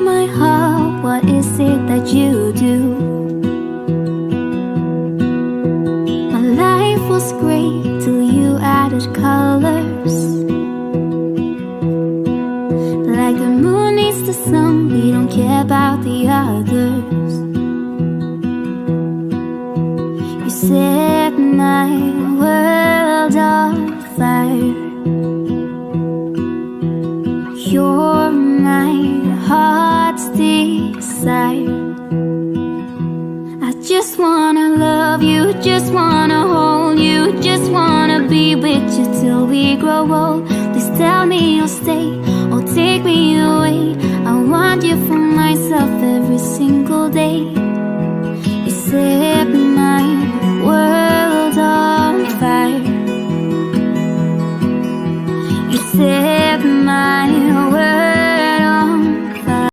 my heart, what is it that you do? My life was great till you added colors. Like the moon needs the sun, we don't care about the others. You set my world on fire. You're my heart's desire. I just wanna love you, just wanna hold you, just wanna be with you till we grow old. Please tell me you'll stay or take me away. I want